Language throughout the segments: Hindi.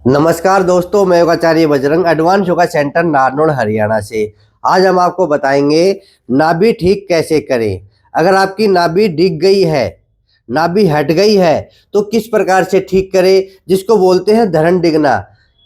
नमस्कार दोस्तों, मैं आचार्य बजरंग एडवांस योगा सेंटर नारनौल हरियाणा से। आज हम आपको बताएंगे नाभि ठीक कैसे करें। अगर आपकी नाभि डिग गई है, नाभि हट गई है, तो किस प्रकार से ठीक करें, जिसको बोलते हैं धरण डिगना।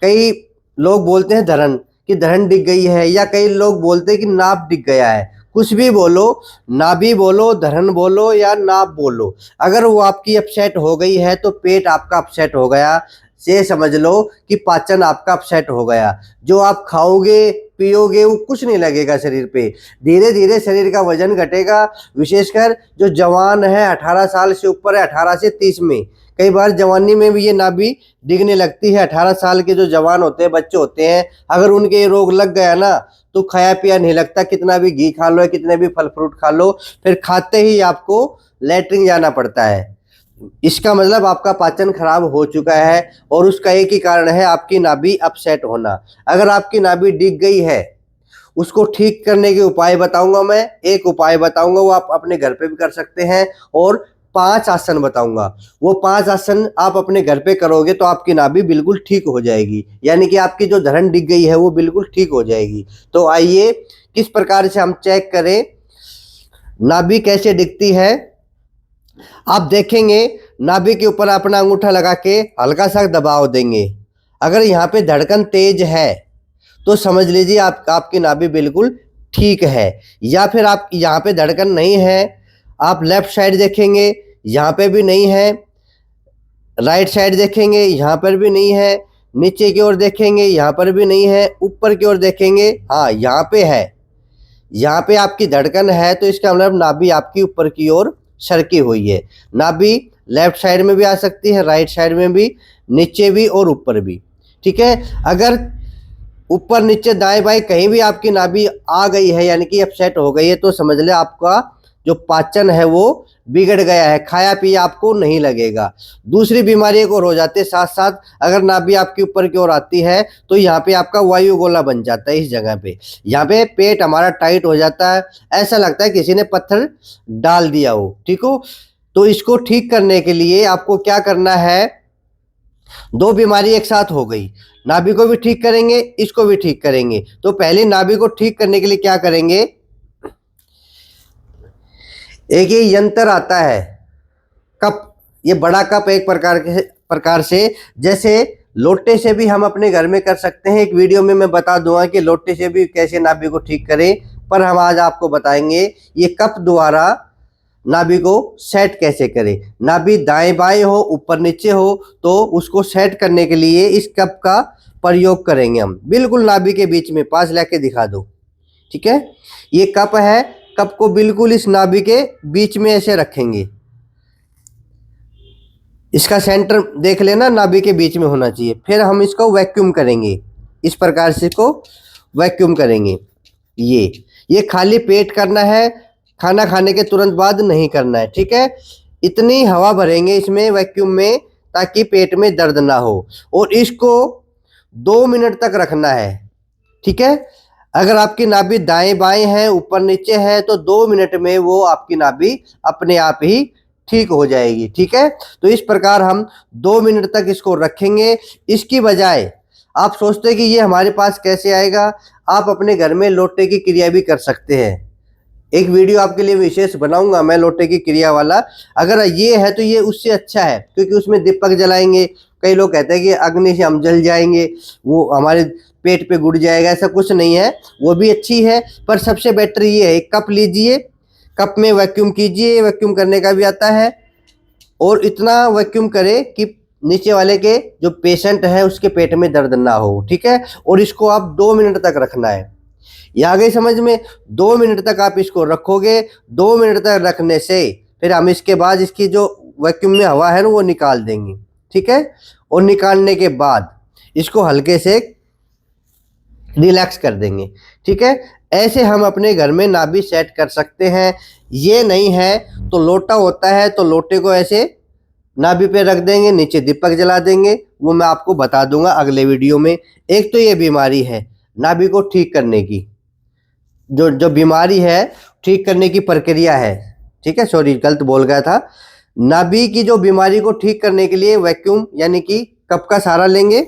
कई लोग बोलते हैं धरण कि धरण डिग गई है, या कई लोग बोलते हैं कि नाभ डिग गया है। कुछ भी बोलो, नाभि बोलो, धरण बोलो या नाभ बोलो, अगर वो आपकी अपसेट हो गई है तो पेट आपका अपसेट हो गया, से समझ लो कि पाचन आपका अपसेट हो गया। जो आप खाओगे पियोगे वो कुछ नहीं लगेगा शरीर पे। धीरे धीरे शरीर का वजन घटेगा। विशेषकर जो जवान है, 18 साल से ऊपर है, 18 से 30 में, कई बार जवानी में भी ये नाभि डिगने लगती है। 18 साल के जो जवान होते हैं, बच्चे होते हैं, अगर उनके ये रोग लग गया ना तो खाया पिया नहीं लगता। कितना भी घी खा लो, कितने भी फल फ्रूट खा लो, फिर खाते ही आपको लैट्रिन जाना पड़ता है। इसका मतलब आपका पाचन खराब हो चुका है, और उसका एक ही कारण है आपकी नाभि अपसेट होना। अगर आपकी नाभि डिग गई है, उसको ठीक करने के उपाय बताऊंगा मैं। एक उपाय बताऊंगा, वो आप अपने घर पे भी कर सकते हैं, और 5 आसन बताऊंगा। वो 5 आसन आप अपने घर पे करोगे तो आपकी नाभि बिल्कुल ठीक हो जाएगी, यानी कि आपकी जो धरण डिग गई है वो बिल्कुल ठीक हो जाएगी। तो आइए किस प्रकार से हम चेक करें नाभि कैसे दिखती है। आप देखेंगे, नाभि के ऊपर अपना अंगूठा लगा के हल्का सा दबाव देंगे। अगर यहाँ पे धड़कन तेज है तो समझ लीजिए आपकी नाभि बिल्कुल ठीक है। या फिर आप यहाँ पे धड़कन नहीं है, आप लेफ्ट साइड देखेंगे, यहाँ पे भी नहीं है। राइट साइड देखेंगे, यहाँ पर भी नहीं है। नीचे की ओर देखेंगे, यहाँ पर भी नहीं है। ऊपर की ओर देखेंगे, हाँ यहाँ पे है। यहाँ पे आपकी धड़कन है, तो इसका मतलब नाभि आपकी ऊपर की ओर सरकी हुई है। नाभि लेफ्ट साइड में भी आ सकती है, राइट साइड में भी, नीचे भी और ऊपर भी। ठीक है। अगर ऊपर नीचे दाएं बाएं कहीं भी आपकी नाभि आ गई है, यानी कि अपसेट हो गई है, तो समझ ले आपका जो पाचन है वो बिगड़ गया है, खाया पिया आपको नहीं लगेगा। दूसरी बीमारी को हो जाते साथ साथ, अगर नाभि आपके ऊपर की ओर आती है तो यहाँ पे आपका वायु गोला बन जाता है। इस जगह पे, यहाँ पे पेट हमारा टाइट हो जाता है, ऐसा लगता है किसी ने पत्थर डाल दिया हो। ठीक हो। तो इसको ठीक करने के लिए आपको क्या करना है, दो बीमारी एक साथ हो गई, नाभि को भी ठीक करेंगे, इसको भी ठीक करेंगे। तो पहले नाभि को ठीक करने के लिए क्या करेंगे, एक ये यंत्र आता है कप, ये बड़ा कप, एक प्रकार से जैसे लोटे से भी हम अपने घर में कर सकते हैं। एक वीडियो में मैं बता दूंगा कि लोटे से भी कैसे नाभि को ठीक करें, पर हम आज आपको बताएंगे ये कप द्वारा नाभि को सेट कैसे करें। नाभि दाएं बाएं हो, ऊपर नीचे हो, तो उसको सेट करने के लिए इस कप का प्रयोग करेंगे हम। बिल्कुल नाभि के बीच में, पास लेके दिखा दो। ठीक है। ये कप है, कप को बिल्कुल इस नाभि के बीच में ऐसे रखेंगे। इसका सेंटर देख लेना, नाभि के बीच में होना चाहिए। फिर हम इसको वैक्यूम करेंगे, इस प्रकार से इसको वैक्यूम करेंगे। ये खाली पेट करना है, खाना खाने के तुरंत बाद नहीं करना है। ठीक है। इतनी हवा भरेंगे इसमें वैक्यूम में ताकि पेट में दर्द ना हो, और इसको 2 मिनट तक रखना है। ठीक है। अगर आपकी नाभि दाएं बाएं है, ऊपर नीचे है, तो 2 मिनट में वो आपकी नाभि अपने आप ही ठीक हो जाएगी। ठीक है। तो इस प्रकार हम 2 मिनट तक इसको रखेंगे। इसकी बजाय आप सोचते हैं कि ये हमारे पास कैसे आएगा, आप अपने घर में लोटे की क्रिया भी कर सकते हैं। एक वीडियो आपके लिए विशेष बनाऊंगा मैं लोटे की क्रिया वाला। अगर ये है तो ये उससे अच्छा है, क्योंकि उसमें दीपक जलाएंगे। कई लोग कहते हैं कि अग्नि से हम जल जाएंगे, वो हमारे पेट पे गुड़ जाएगा, ऐसा कुछ नहीं है। वो भी अच्छी है, पर सबसे बेटर ये है, एक कप लीजिए, कप में वैक्यूम कीजिए, वैक्यूम करने का भी आता है, और इतना वैक्यूम करे कि नीचे वाले के जो पेशेंट है उसके पेट में दर्द ना हो। ठीक है। और इसको आप 2 मिनट तक रखना है। ये आ गई समझ में। 2 मिनट तक आप इसको रखोगे। 2 मिनट तक रखने से फिर हम इसके बाद इसकी जो वैक्यूम में हवा है ना वो निकाल देंगे। ठीक है। और निकालने के बाद इसको हल्के से रिलैक्स कर देंगे। ठीक है। ऐसे हम अपने घर में नाभि सेट कर सकते हैं। ये नहीं है तो लोटा होता है, तो लोटे को ऐसे नाभि पे रख देंगे, नीचे दीपक जला देंगे, वो मैं आपको बता दूंगा अगले वीडियो में। एक तो ये बीमारी है नाभि को ठीक करने की, जो बीमारी है ठीक करने की प्रक्रिया है। ठीक है, सॉरी गलत बोल गया था। नाभि की जो बीमारी को ठीक करने के लिए वैक्यूम यानी कि कप का सहारा लेंगे,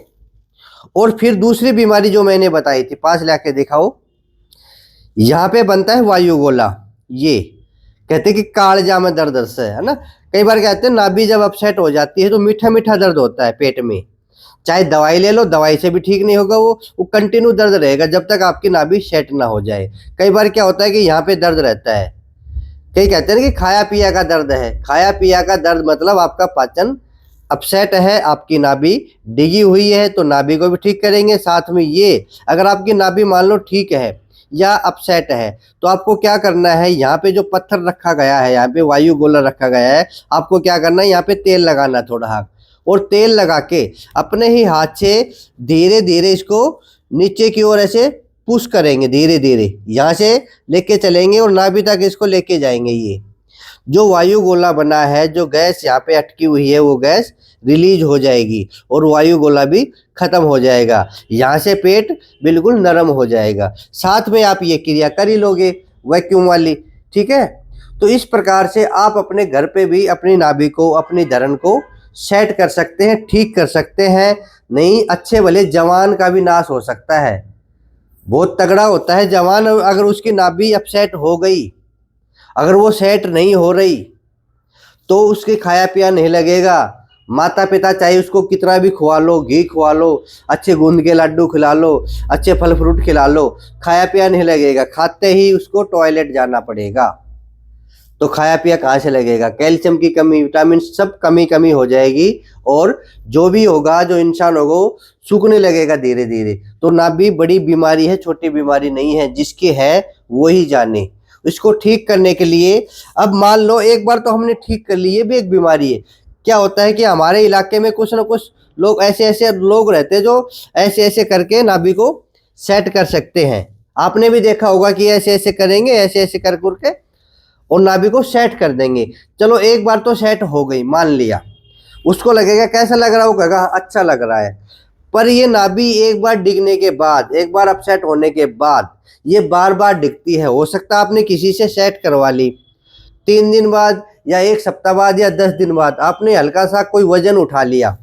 और फिर दूसरी बीमारी जो मैंने बताई थी, पास लाके दिखाओ, यहाँ पे बनता है वायुगोला। ये कहते हैं कि कालजा में दर्द से, है ना। कई बार कहते हैं नाभि जब अपसेट हो जाती है तो मीठा मीठा दर्द होता है पेट में, चाहे दवाई ले लो, दवाई से भी ठीक नहीं होगा, वो कंटिन्यू दर्द रहेगा जब तक आपकी नाभि सेट ना हो जाए। कई बार क्या होता है कि यहाँ पे दर्द रहता है, कई कहते हैं कि खाया पिया का दर्द है। खाया पिया का दर्द मतलब आपका पाचन अपसेट है, आपकी नाभि डिगी हुई है, तो नाभि को भी ठीक करेंगे। साथ में ये अगर आपकी नाभि मान लो ठीक है या अपसेट है, तो आपको क्या करना है, यहाँ पे जो पत्थर रखा गया है, यहाँ पे वायु गोला रखा गया है, आपको क्या करना है, यहाँ पे तेल लगाना थोड़ा, और तेल लगा के अपने ही हाथ से धीरे धीरे इसको नीचे की ओर ऐसे पुश करेंगे, धीरे धीरे यहाँ से लेके चलेंगे और नाभि तक इसको लेके जाएंगे। ये जो वायु गोला बना है, जो गैस यहाँ पे अटकी हुई है, वो गैस रिलीज हो जाएगी और वायु गोला भी खत्म हो जाएगा। यहाँ से पेट बिल्कुल नरम हो जाएगा। साथ में आप ये क्रिया कर ही लोगे वैक्यूम वाली, ठीक है। तो इस प्रकार से आप अपने घर पे भी अपनी नाभि को, अपनी धरण को सेट कर सकते हैं, ठीक कर सकते हैं। नहीं अच्छे भले जवान का भी नाश हो सकता है, बहुत तगड़ा होता है जवान, अगर उसकी नाभि अपसेट हो गई, अगर वो सेट नहीं हो रही, तो उसके खाया पिया नहीं लगेगा। माता पिता चाहे उसको कितना भी खुआ लो, घी खुआ लो, अच्छे गूंद के लड्डू खिला लो, अच्छे फल फ्रूट खिला लो, खाया पिया नहीं लगेगा। खाते ही उसको टॉयलेट जाना पड़ेगा, तो खाया पिया कहाँ से लगेगा। कैल्शियम की कमी, विटामिन सब कमी हो जाएगी, और जो भी होगा, जो इंसान होगा, वो सूखने लगेगा धीरे धीरे। तो नाभि बड़ी बीमारी है, छोटी बीमारी नहीं है, जिसकी है वो ही जाने। इसको ठीक करने के लिए, अब मान लो एक बार तो हमने ठीक कर ली, ये भी एक बीमारी है। क्या होता है कि हमारे इलाके में कुछ ना कुछ लोग ऐसे लोग रहते हैं जो ऐसे करके नाभि को सेट कर सकते हैं। आपने भी देखा होगा कि ऐसे करेंगे, ऐसे कर करके और नाभि को सेट कर देंगे। चलो एक बार तो सेट हो गई, मान लिया, उसको लगेगा कैसा लग रहा है, वो कहेगा अच्छा लग रहा है। पर ये नाभि एक बार डिगने के बाद, एक बार अपसेट होने के बाद ये बार बार दिखती है। हो सकता है आपने किसी से सेट करवा ली, 3 दिन बाद या 1 सप्ताह बाद या 10 दिन बाद आपने हल्का सा कोई वजन उठा लिया,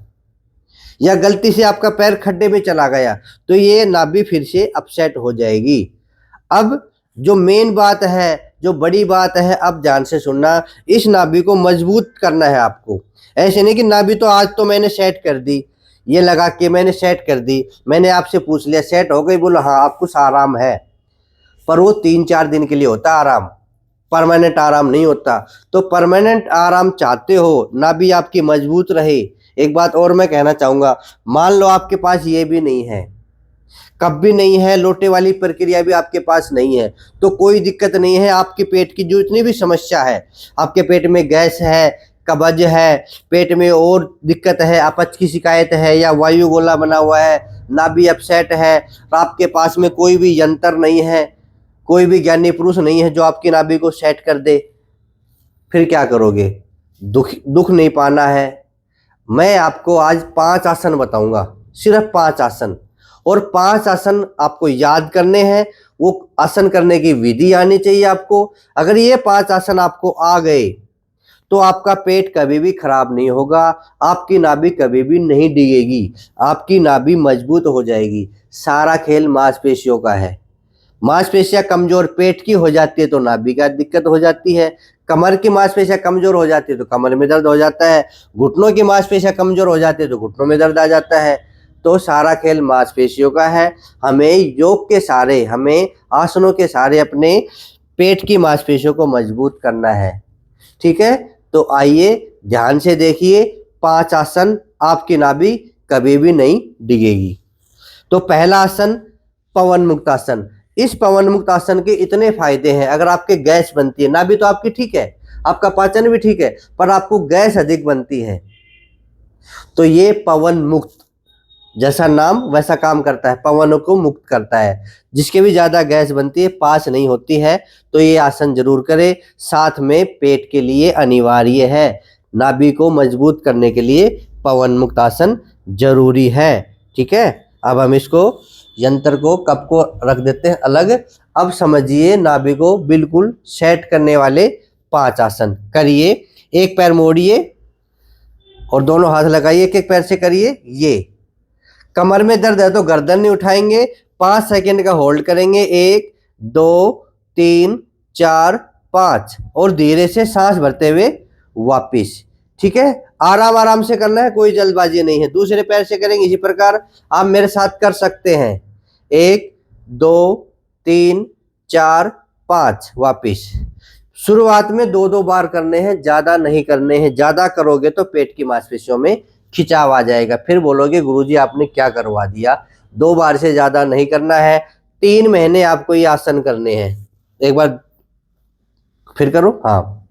या गलती से आपका पैर खड्डे में चला गया, तो ये नाभि फिर से अपसेट हो जाएगी। अब जो मेन बात है, जो बड़ी बात है, अब ध्यान से सुनना, इस नाभि को मजबूत करना है आपको। ऐसे नहीं कि नाभि तो आज तो मैंने सेट कर दी, ये लगा के मैंने सेट कर दी, मैंने आपसे पूछ लिया सेट हो गई, बोलो हाँ आप कुछ आराम है, पर वो 3-4 दिन के लिए होता आराम, परमानेंट आराम नहीं होता। तो परमानेंट आराम चाहते हो, नाभि आपकी मजबूत रहे। एक बात और मैं कहना चाहूँगा, मान लो आपके पास ये भी नहीं है, कब भी नहीं है, लोटे वाली प्रक्रिया भी आपके पास नहीं है, तो कोई दिक्कत नहीं है। आपके पेट की जो इतनी भी समस्या है, आपके पेट में गैस है, कब्ज है, पेट में और दिक्कत है, अपच की शिकायत है, या वायु गोला बना हुआ है, नाभि अपसेट है, और आपके पास में कोई भी यंत्र नहीं है, कोई भी ज्ञानी पुरुष नहीं है जो आपकी नाभि को सेट कर दे, फिर क्या करोगे। दुख नहीं पाना है। मैं आपको आज 5 आसन बताऊंगा, सिर्फ 5 आसन, और 5 आसन आपको याद करने हैं। वो आसन करने की विधि आनी चाहिए आपको। अगर ये 5 आसन आपको आ गए, तो आपका पेट कभी भी खराब नहीं होगा, आपकी नाभि कभी भी नहीं डिगेगी, आपकी नाभि मजबूत हो जाएगी। सारा खेल मांसपेशियों का है। मांसपेशियां कमजोर पेट की हो जाती है तो नाभि का दिक्कत हो जाती है, कमर की मांसपेशियां कमजोर हो जाती है तो कमर में दर्द हो जाता है, घुटनों की मांसपेशियां कमजोर हो जाती है तो घुटनों में दर्द आ जाता है। तो सारा खेल मांसपेशियों का है। हमें योग के सहारे, हमें आसनों के सहारे अपने पेट की मांसपेशियों को मजबूत करना है, ठीक है। तो आइए ध्यान से देखिए, 5 आसन, आपकी नाभि कभी भी नहीं डिगेगी। तो पहला आसन पवन मुक्त आसन। इस पवन मुक्त आसन के इतने फायदे हैं। अगर आपके गैस बनती है, नाभि तो आपकी ठीक है, आपका पाचन भी ठीक है, पर आपको गैस अधिक बनती है, तो ये पवन मुक्त, जैसा नाम वैसा काम करता है, पवन को मुक्त करता है। जिसके भी ज्यादा गैस बनती है, पास नहीं होती है, तो ये आसन जरूर करें। साथ में पेट के लिए अनिवार्य है, नाभि को मजबूत करने के लिए पवन मुक्त आसन जरूरी है, ठीक है। अब हम इसको यंत्र को, कप को रख देते हैं अलग। अब समझिए नाभि को बिल्कुल सेट करने वाले 5 आसन करिए। एक पैर मोड़िए और दोनों हाथ लगाइए, एक एक पैर से करिए। ये कमर में दर्द है तो गर्दन नहीं उठाएंगे, 5 सेकंड का होल्ड करेंगे, 1 2 3 4 5 और धीरे से सांस भरते हुए वापिस। ठीक है, आराम आराम से करना है, कोई जल्दबाजी नहीं है। दूसरे पैर से करेंगे इसी प्रकार, आप मेरे साथ कर सकते हैं। 1 2 3 4 5 वापिस। शुरुआत में 2-2 बार करने हैं, ज्यादा नहीं करने हैं, ज्यादा करोगे तो पेट की मांसपेशियों में खिंचाव आ जाएगा, फिर बोलोगे गुरुजी आपने क्या करवा दिया। 2 बार से ज्यादा नहीं करना है, 3 महीने आपको ये आसन करने हैं। एक बार फिर करो, हाँ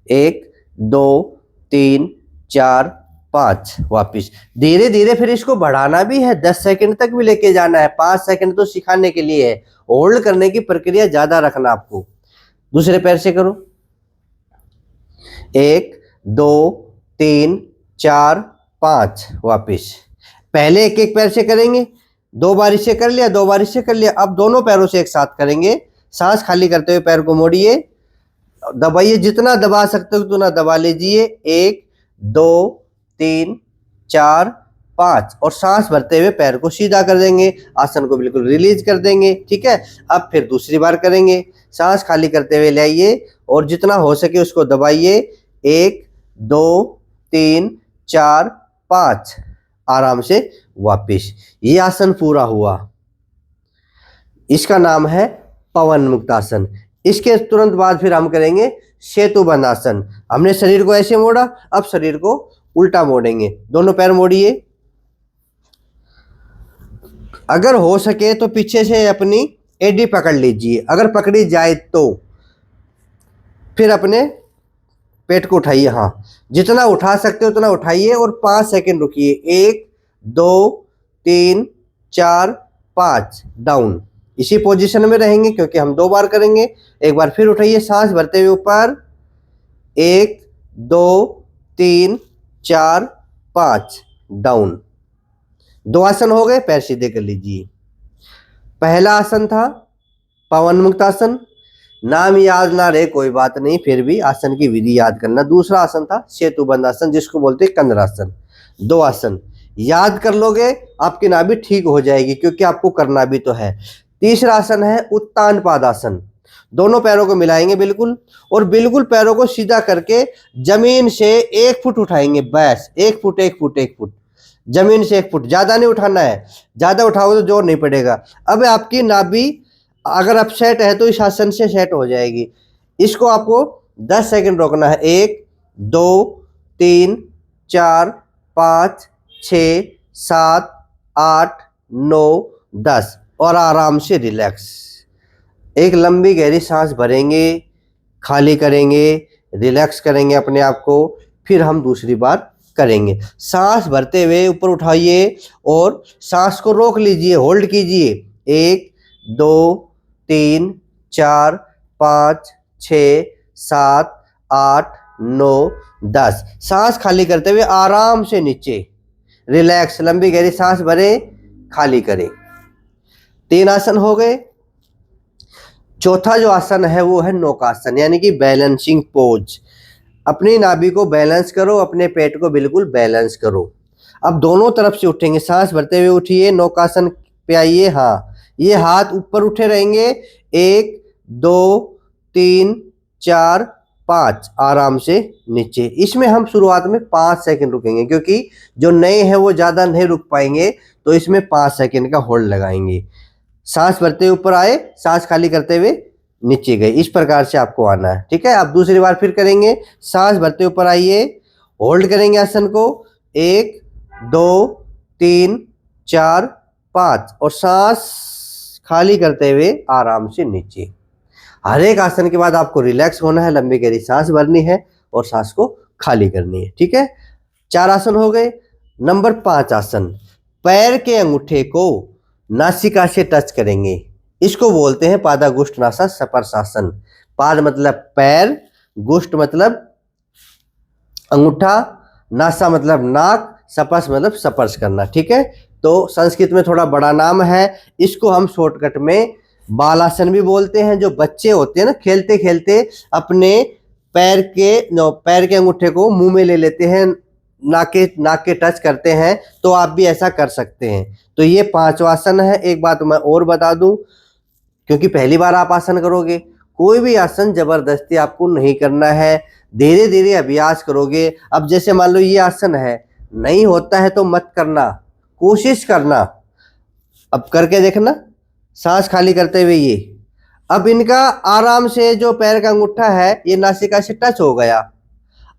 1 2 3 4 5 वापिस। धीरे धीरे फिर इसको बढ़ाना भी है, 10 सेकंड तक भी लेके जाना है। 5 सेकंड तो सिखाने के लिए है, होल्ड करने की प्रक्रिया ज्यादा रखना आपको। दूसरे पैर से करो, 1 2 3 4 5 वापिस। पहले एक एक पैर से करेंगे, 2 बार इससे कर लिया, 2 बार इससे कर लिया, अब दोनों पैरों से एक साथ करेंगे। सांस खाली करते हुए पैर को मोड़िए, दबाइए, जितना दबा सकते हो उतना दबा लीजिए। 1 2 3 4 5 और सांस भरते हुए पैर को सीधा कर देंगे, आसन को बिल्कुल रिलीज कर देंगे। ठीक है, अब फिर दूसरी बार करेंगे, सांस खाली करते हुए लाइए और जितना हो सके उसको दबाइए। 1 2 3 4 5 आराम से वापिस। ये आसन पूरा हुआ, इसका नाम है पवन मुक्तासन। इसके तुरंत बाद फिर हम करेंगे सेतु बंध आसन। हमने शरीर को ऐसे मोड़ा, अब शरीर को उल्टा मोड़ेंगे। दोनों पैर मोड़िए, अगर हो सके तो पीछे से अपनी एडी पकड़ लीजिए, अगर पकड़ी जाए तो फिर अपने पेट को उठाइए, हाँ जितना उठा सकते हो उतना उठाइए और 5 सेकंड रुकिए। 1 2 3 4 5 डाउन। इसी पोजीशन में रहेंगे क्योंकि हम 2 बार करेंगे। एक बार फिर उठाइए, सांस भरते हुए ऊपर, 1 2 3 4 5 डाउन। 2 आसन हो गए, पैर सीधे कर लीजिए। पहला आसन था पवन मुक्तासन, नाम याद ना रहे कोई बात नहीं, फिर भी आसन की विधि याद करना। दूसरा आसन था सेतु बंध आसन, जिसको बोलते हैं कंद्रासन। 2 आसन याद कर लोगे, आपकी नाभि ठीक हो जाएगी, क्योंकि आपको करना भी तो है। तीसरा आसन है उत्तान पादासन। दोनों पैरों को मिलाएंगे बिल्कुल, और बिल्कुल पैरों को सीधा करके जमीन से 1 फुट उठाएंगे, बस 1 फुट 1 फुट 1 फुट, जमीन से 1 फुट, ज्यादा नहीं उठाना है, ज्यादा उठाओगे तो जोर नहीं पड़ेगा। अब आपकी नाभि अगर अपसेट है तो इस आसन से सेट हो जाएगी। इसको आपको 10 सेकंड रोकना है। 1 2 3 4 5 6 7 8 9 10 और आराम से रिलैक्स। एक लंबी गहरी सांस भरेंगे, खाली करेंगे, रिलैक्स करेंगे अपने आप को, फिर हम दूसरी बार करेंगे। सांस भरते हुए ऊपर उठाइए और सांस को रोक लीजिए, होल्ड कीजिए। 1 2 3 4 5 6 7 8 9 10। सांस खाली करते हुए आराम से नीचे रिलैक्स, लंबी गहरी सांस भरे, खाली करें। 3 आसन हो गए। चौथा जो आसन है वो है नौकासन, यानी कि बैलेंसिंग पोज। अपनी नाभि को बैलेंस करो, अपने पेट को बिल्कुल बैलेंस करो। अब दोनों तरफ से उठेंगे, सांस भरते हुए उठिए, नौकासन पे आइए। हाँ, ये हाथ ऊपर उठे रहेंगे। 1 2 3 4 5 आराम से नीचे। इसमें हम शुरुआत में 5 सेकंड रुकेंगे, क्योंकि जो नए हैं वो ज्यादा नहीं रुक पाएंगे, तो इसमें 5 सेकंड का होल्ड लगाएंगे। सांस भरते हुए ऊपर आए, सांस खाली करते हुए नीचे गए, इस प्रकार से आपको आना है। ठीक है, अब दूसरी बार फिर करेंगे। सांस भरते ऊपर आइए, होल्ड करेंगे आसन को, 1 2 3 4 5 और सांस खाली करते हुए आराम से नीचे। हर एक आसन के बाद आपको रिलैक्स होना है, लंबी गहरी सांस भरनी है और सांस को खाली करनी है। ठीक है, 4 आसन हो गए। नंबर 5 आसन, पैर के अंगूठे को नासिका से टच करेंगे, इसको बोलते हैं पादागुष्ठनासा स्पर्शासन। पाद मतलब पैर, गुष्ठ मतलब अंगूठा, नासा मतलब नाक, स्पर्श मतलब स्पर्श करना। ठीक है, तो संस्कृत में थोड़ा बड़ा नाम है, इसको हम शॉर्टकट में बालासन भी बोलते हैं। जो बच्चे होते हैं ना, खेलते खेलते अपने पैर के अंगूठे को मुंह में ले लेते हैं, नाक के टच करते हैं तो आप भी ऐसा कर सकते हैं। तो ये 5वां आसन है। एक बात मैं और बता दूं, क्योंकि पहली बार आप आसन करोगे, कोई भी आसन जबरदस्ती आपको नहीं करना है, धीरे धीरे अभ्यास करोगे। अब जैसे मान लो ये आसन है, नहीं होता है तो मत करना, कोशिश करना। अब करके देखना, सांस खाली करते हुए ये। अब इनका आराम से जो पैर का अंगूठा है ये नासिका से टच हो गया।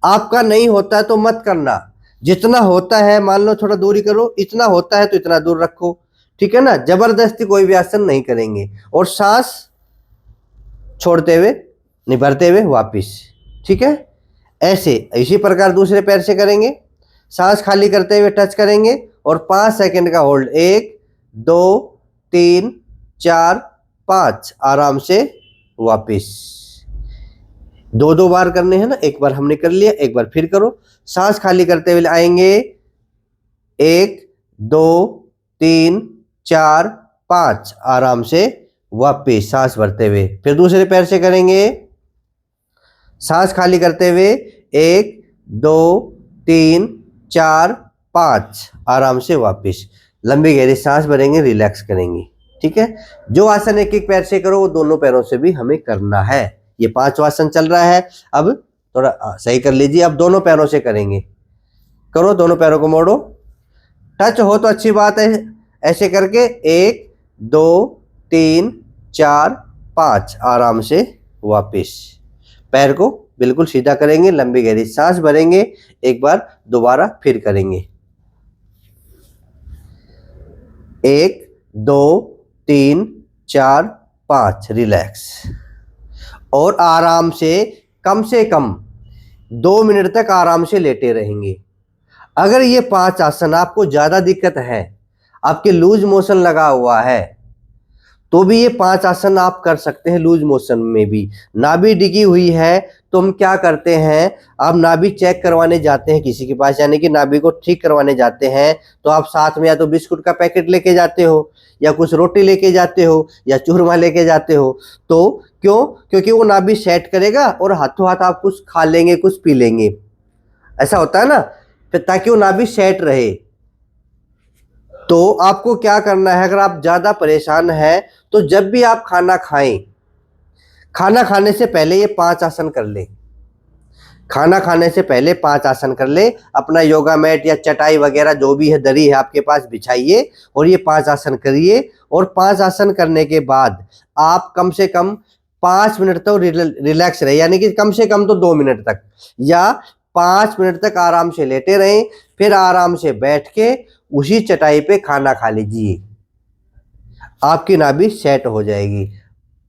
आपका नहीं होता है तो मत करना, जितना होता है मान लो थोड़ा दूरी करो, इतना होता है तो इतना दूर रखो, ठीक है ना। जबरदस्ती कोई भी आसन नहीं करेंगे। और सांस छोड़ते हुए, निभरते हुए वापिस, ठीक है। ऐसे इसी प्रकार दूसरे पैर से करेंगे। सांस खाली करते हुए टच करेंगे और 5 सेकंड का होल्ड, 1 2 3 4 5, आराम से वापिस। 2 बार करने हैं ना, एक बार हमने कर लिया, एक बार फिर करो। सांस खाली करते हुए आएंगे, 1 2 3 4 5, आराम से वापिस सांस भरते हुए। फिर दूसरे पैर से करेंगे, सांस खाली करते हुए 1 2 3 4 5, आराम से वापिस। लंबी गहरी सांस भरेंगे, रिलैक्स करेंगे, ठीक है। जो आसन एक एक पैर से करो वो दोनों पैरों से भी हमें करना है। ये 5वां आसन चल रहा है। अब थोड़ा सही कर लीजिए। अब दोनों पैरों से करेंगे, करो, दोनों पैरों को मोड़ो। टच हो तो अच्छी बात है। ऐसे करके 1 2 3 4 5, आराम से वापिस। पैर को बिल्कुल सीधा करेंगे, लंबी गहरी सांस भरेंगे, एक बार दोबारा फिर करेंगे। 1 2 3 4 5, रिलैक्स। और आराम से कम 2 मिनट तक आराम से लेटे रहेंगे। अगर ये 5 आसन आपको ज्यादा दिक्कत है, आपके लूज मोशन लगा हुआ है, तो भी ये 5 आसन आप कर सकते हैं लूज मोशन में भी। नाभि डिगी हुई है तो हम क्या करते हैं, आप नाभि चेक करवाने जाते हैं किसी के पास, यानी कि नाभि को ठीक करवाने जाते हैं, तो आप साथ में या तो बिस्कुट का पैकेट लेके जाते हो, या कुछ रोटी लेके जाते हो, या चूरमा लेके जाते हो। तो क्यों? क्योंकि वो नाभि सेट करेगा और हाथों हाथ आप कुछ खा लेंगे, कुछ पी लेंगे, ऐसा होता है ना, फिर ताकि वो नाभि सेट रहे। तो आपको क्या करना है, अगर आप ज्यादा परेशान हैं तो जब भी आप खाना खाएं, खाना खाने से पहले ये 5 आसन कर ले। खाना खाने से पहले 5 आसन कर ले। अपना योगा मैट या चटाई वगैरह जो भी है, दरी है आपके पास, बिछाइए और ये 5 आसन करिए। और 5 आसन करने के बाद आप कम से कम 5 मिनट तो रिलैक्स रहे, यानी कि कम से कम तो 2 मिनट तक या 5 मिनट तक आराम से लेटे रहें। फिर आराम से बैठ के उसी चटाई पे खाना खा लीजिए। आपकी नाभि सेट हो जाएगी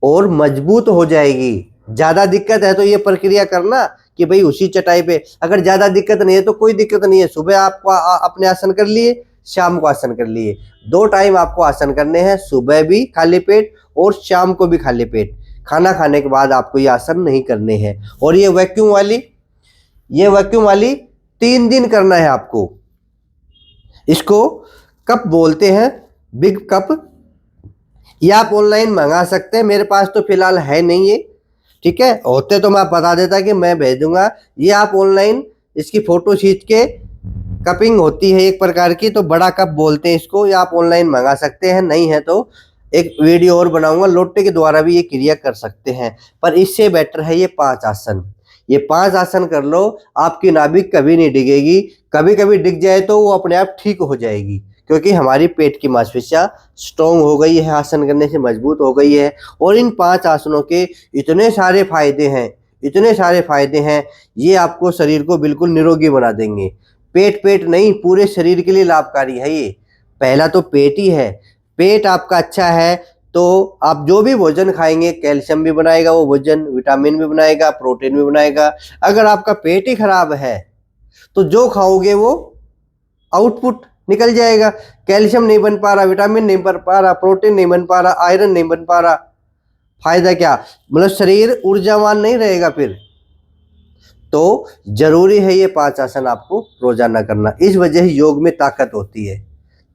और मजबूत हो जाएगी। ज्यादा दिक्कत है तो ये प्रक्रिया करना कि भाई उसी चटाई पे। अगर ज्यादा दिक्कत नहीं है तो कोई दिक्कत नहीं है, सुबह आपको अपने आसन कर लिए, शाम को आसन कर लिए। 2 टाइम आपको आसन करने हैं, सुबह भी खाली पेट और शाम को भी खाली पेट। खाना खाने के बाद आपको ये आसन नहीं करने हैं। और ये वैक्यूम वाली 3 दिन करना है आपको। इसको कप बोलते हैं, बिग कप। ये आप ऑनलाइन मंगा सकते हैं, मेरे पास तो फिलहाल है नहीं ये, ठीक है। होते तो मैं बता देता कि मैं भेज दूंगा। ये आप ऑनलाइन इसकी फोटो खींच के, कपिंग होती है एक प्रकार की, तो बड़ा कप बोलते हैं इसको। ये आप ऑनलाइन मंगा सकते हैं, नहीं है तो एक वीडियो और बनाऊंगा, लोटे के द्वारा भी ये क्रिया कर सकते हैं। पर इससे बेटर है ये 5 आसन। ये 5 आसन कर लो, आपकी नाभि कभी नहीं डिगेगी। कभी कभी डिग जाए तो वो अपने आप ठीक हो जाएगी, क्योंकि हमारी पेट की मांसपेशियां स्ट्रॉन्ग हो गई है, आसन करने से मजबूत हो गई है। और इन 5 आसनों के इतने सारे फायदे हैं, ये आपको शरीर को बिल्कुल निरोगी बना देंगे। पेट नहीं, पूरे शरीर के लिए लाभकारी है ये। पहला तो पेट ही है। पेट आपका अच्छा है तो आप जो भी भोजन खाएंगे, कैल्शियम भी बनाएगा वो भोजन, विटामिन भी बनाएगा, प्रोटीन भी बनाएगा। अगर आपका पेट ही खराब है तो जो खाओगे वो आउटपुट निकल जाएगा। कैल्शियम नहीं बन पा रहा, विटामिन नहीं बन पा रहा, प्रोटीन नहीं बन पा रहा, आयरन नहीं बन पा रहा, फायदा क्या? मतलब शरीर ऊर्जावान नहीं रहेगा फिर। तो जरूरी है ये 5 आसन आपको रोजाना करना। इस वजह से योग में ताकत होती है।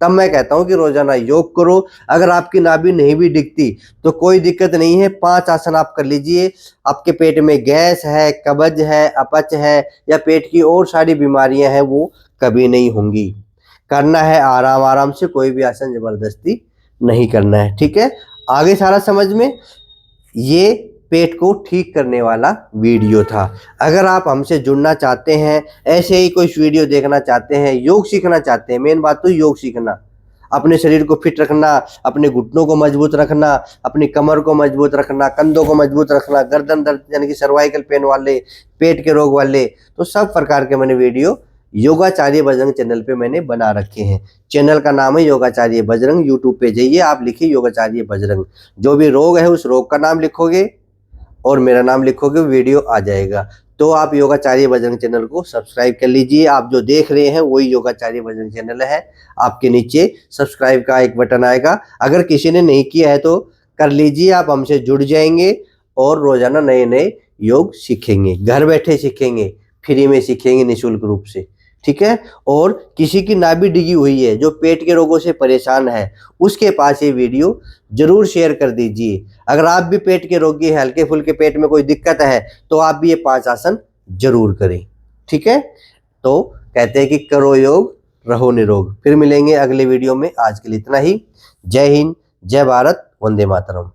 तब मैं कहता हूं कि रोजाना योग करो। अगर आपकी नाभि नहीं भी दिखती तो कोई दिक्कत नहीं है, 5 आसन आप कर लीजिए। आपके पेट में गैस है, कब्ज है, अपच है या पेट की और सारी बीमारियां हैं, वो कभी नहीं होंगी। करना है आराम आराम से, कोई भी आसन जबरदस्ती नहीं करना है, ठीक है। आगे सारा समझ में। ये पेट को ठीक करने वाला वीडियो था। अगर आप हमसे जुड़ना चाहते हैं, ऐसे ही कोई वीडियो देखना चाहते हैं, योग सीखना चाहते हैं, मेन बात तो योग सीखना, अपने शरीर को फिट रखना, अपने घुटनों को मजबूत रखना, अपनी कमर को मजबूत रखना, कंधों को मजबूत रखना, गर्दन दर्द यानी कि सर्वाइकल पेन वाले, पेट के रोग वाले, तो सब प्रकार के मैंने वीडियो योगाचार्य बजरंग चैनल पे मैंने बना रखे हैं। चैनल का नाम है योगाचार्य बजरंग। यूट्यूब पे जाइए, आप लिखिए योगाचार्य बजरंग, जो भी रोग है उस रोग का नाम लिखोगे और मेरा नाम लिखोगे, वीडियो आ जाएगा। तो आप योगाचार्य बजरंग चैनल को सब्सक्राइब कर लीजिए। आप जो देख रहे हैं वही योगाचार्य बजरंग चैनल है। आपके नीचे सब्सक्राइब का एक बटन आएगा, अगर किसी ने नहीं किया है तो कर लीजिए। आप हमसे जुड़ जाएंगे और रोजाना नए नए योग सीखेंगे, घर बैठे सीखेंगे, फ्री में सीखेंगे निःशुल्क रूप से, ठीक है। और किसी की नाभि डिगी हुई है, जो पेट के रोगों से परेशान है, उसके पास ये वीडियो जरूर शेयर कर दीजिए। अगर आप भी पेट के रोगी हैं, हल्के फुल्के पेट में कोई दिक्कत है, तो आप भी ये 5 आसन जरूर करें, ठीक है। तो कहते हैं कि करो योग, रहो निरोग। फिर मिलेंगे अगले वीडियो में। आज के लिए इतना ही। जय हिंद, जय भारत, वंदे मातरम।